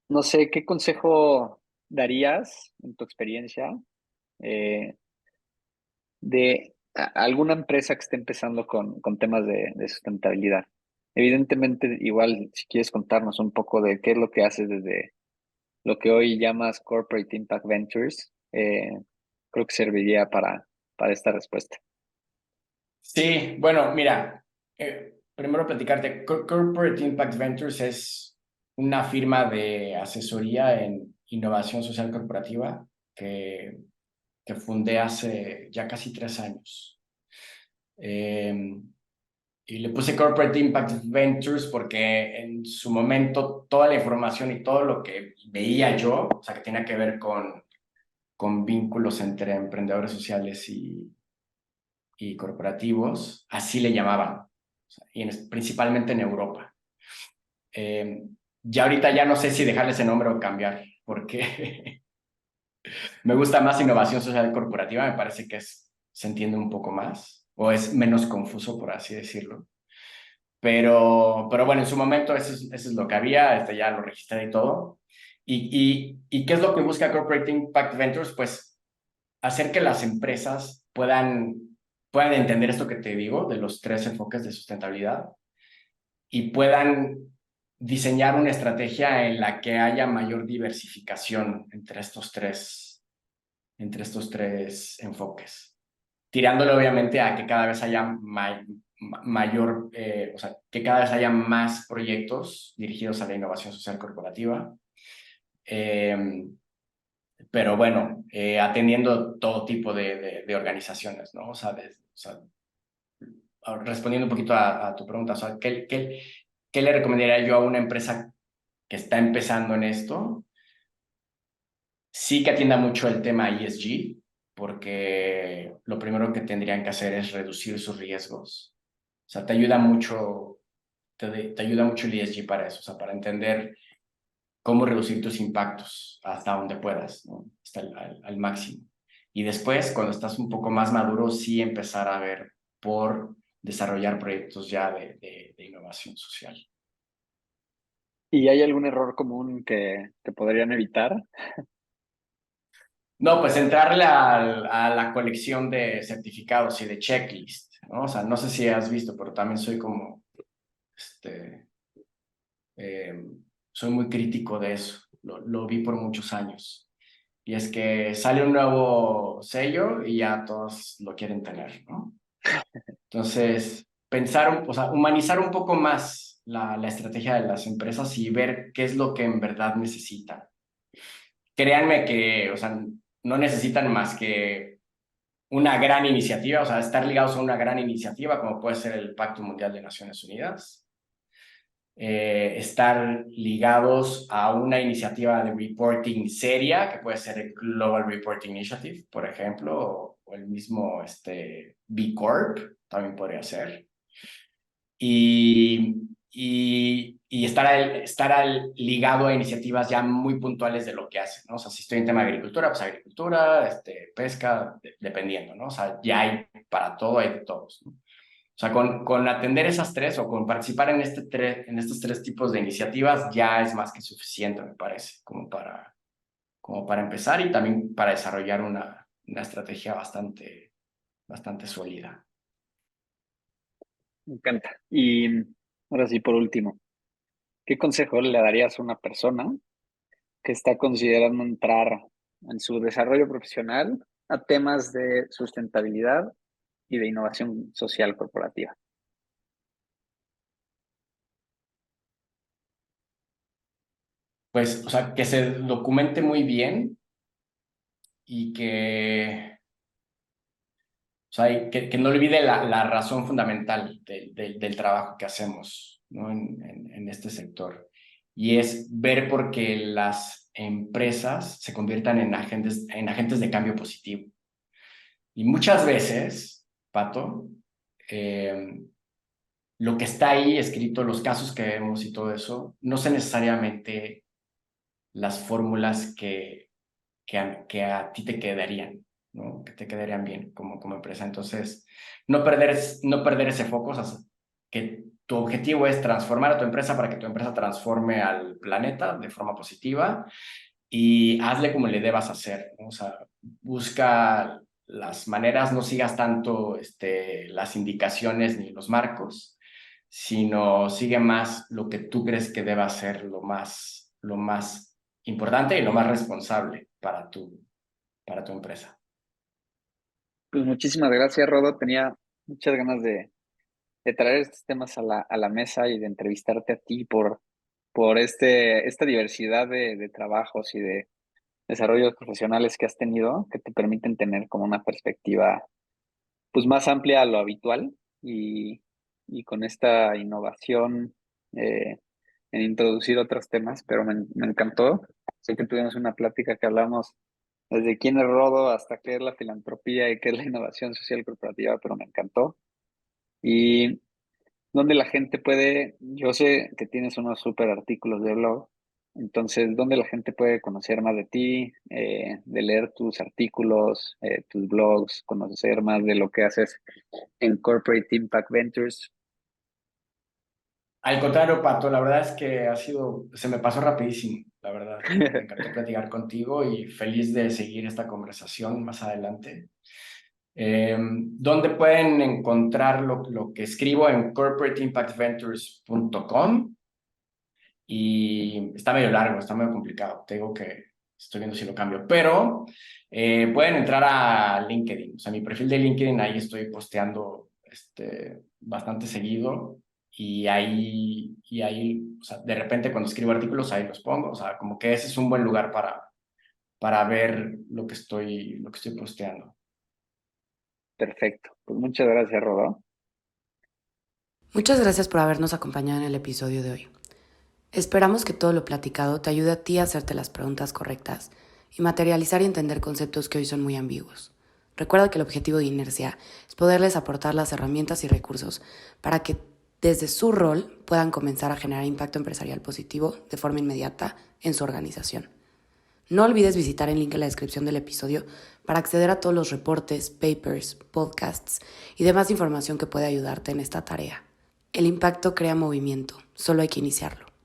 no sé, ¿qué consejo darías en tu experiencia eh, de alguna empresa que esté empezando con temas de sustentabilidad? Evidentemente, igual, si quieres contarnos un poco de qué es lo que haces desde lo que hoy llamas Corporate Impact Ventures, creo que serviría para esta respuesta. Sí, bueno, mira, primero platicarte, Corporate Impact Ventures es una firma de asesoría en innovación social corporativa que fundé hace ya casi 3 años. Y le puse Corporate Impact Ventures porque en su momento toda la información y todo lo que veía yo, o sea, que tenía que ver con vínculos entre emprendedores sociales y corporativos, así le llamaban, o sea, principalmente en Europa. Ya ahorita ya no sé si dejarle ese nombre o cambiar, porque me gusta más innovación social corporativa, me parece que se entiende un poco más, o es menos confuso, por así decirlo. Pero bueno, en su momento eso es lo que había, ya lo registré y todo. ¿Y qué es lo que busca Corporate Impact Ventures? Pues hacer que las empresas puedan entender esto que te digo, de los 3 enfoques de sustentabilidad, y puedan diseñar una estrategia en la que haya mayor diversificación entre estos tres enfoques, tirándole obviamente a que cada vez haya mayor, o sea, que cada vez haya más proyectos dirigidos a la innovación social corporativa. Pero bueno, atendiendo todo tipo de organizaciones, ¿no? O sea, respondiendo un poquito a tu pregunta, o sea, ¿qué le recomendaría yo a una empresa que está empezando en esto? Sí que atienda mucho el tema ESG, porque lo primero que tendrían que hacer es reducir sus riesgos. O sea, te ayuda mucho el ESG para eso, o sea, para entender cómo reducir tus impactos hasta donde puedas, ¿no? Hasta al máximo. Y después, cuando estás un poco más maduro, sí empezar a ver por desarrollar proyectos ya de innovación social. ¿Y hay algún error común que podrían evitar? No, pues entrarle a la colección de certificados y de checklist, ¿no? O sea, no sé si has visto, pero también soy como, eh, soy muy crítico de eso. Lo vi por muchos años. Y es que sale un nuevo sello y ya todos lo quieren tener, ¿no? Entonces, o sea, humanizar un poco más la estrategia de las empresas y ver qué es lo que en verdad necesitan. Créanme que, o sea, no necesitan más que una gran iniciativa, o sea, estar ligados a una gran iniciativa como puede ser el Pacto Mundial de Naciones Unidas, estar ligados a una iniciativa de reporting seria, que puede ser el Global Reporting Initiative, por ejemplo, o el mismo B Corp, también podría ser. Y estar ligado a iniciativas ya muy puntuales de lo que hacen, ¿no? O sea, si estoy en tema de agricultura, pues agricultura, pesca, dependiendo, ¿no? O sea, ya hay para todo, hay de todos, ¿no? O sea, con atender esas 3 o con participar en estos 3 tipos de iniciativas ya es más que suficiente, me parece, como para empezar y también para desarrollar una estrategia bastante sólida. Me encanta. Y ahora sí, por último, ¿qué consejo le darías a una persona que está considerando entrar en su desarrollo profesional a temas de sustentabilidad y de innovación social corporativa? Pues, o sea, que se documente muy bien y o sea, que no olvide la razón fundamental del trabajo que hacemos, ¿no? en este sector. Y es ver por qué las empresas se conviertan en agentes de cambio positivo. Y muchas veces, Pato, lo que está ahí escrito, los casos que vemos y todo eso, no son necesariamente las fórmulas que a ti te quedarían, ¿no? Que te quedarían bien como empresa. Entonces, no perder ese foco, o sea, que tu objetivo es transformar a tu empresa para que tu empresa transforme al planeta de forma positiva y hazle como le debas hacer, ¿no? O sea, busca las maneras, no sigas tanto las indicaciones ni los marcos, sino sigue más lo que tú crees que deba ser lo más importante y lo más responsable para tu empresa. Pues muchísimas gracias, Rodo. Tenía muchas ganas de traer estos temas a la mesa y de entrevistarte a ti por esta diversidad de trabajos y de desarrollos profesionales que has tenido, que te permiten tener como una perspectiva pues más amplia a lo habitual y con esta innovación eh, en introducir otros temas, pero me encantó. Sé que tuvimos una plática que hablamos desde quién es Rodo hasta qué es la filantropía y qué es la innovación social corporativa, pero me encantó. Y dónde la gente puede, yo sé que tienes unos súper artículos de blog, entonces, ¿dónde la gente puede conocer más de ti, de leer tus artículos, tus blogs, conocer más de lo que haces en Corporate Impact Ventures? Al contrario, Pato, la verdad es que se me pasó rapidísimo, la verdad. Me encantó platicar contigo y feliz de seguir esta conversación más adelante. ¿Dónde pueden encontrar lo que escribo? En corporateimpactventures.com. Y está medio largo, está medio complicado. Te digo que estoy viendo si lo cambio, pero pueden entrar a LinkedIn. O sea, mi perfil de LinkedIn, ahí estoy posteando bastante seguido y ahí, o sea, de repente cuando escribo artículos, ahí los pongo. O sea, como que ese es un buen lugar para ver lo que estoy posteando. Perfecto. Pues muchas gracias, Rodo. Muchas gracias por habernos acompañado en el episodio de hoy. Esperamos que todo lo platicado te ayude a ti a hacerte las preguntas correctas y materializar y entender conceptos que hoy son muy ambiguos. Recuerda que el objetivo de Inercia es poderles aportar las herramientas y recursos para que desde su rol puedan comenzar a generar impacto empresarial positivo de forma inmediata en su organización. No olvides visitar el link en la descripción del episodio para acceder a todos los reportes, papers, podcasts y demás información que puede ayudarte en esta tarea. El impacto crea movimiento, solo hay que iniciarlo.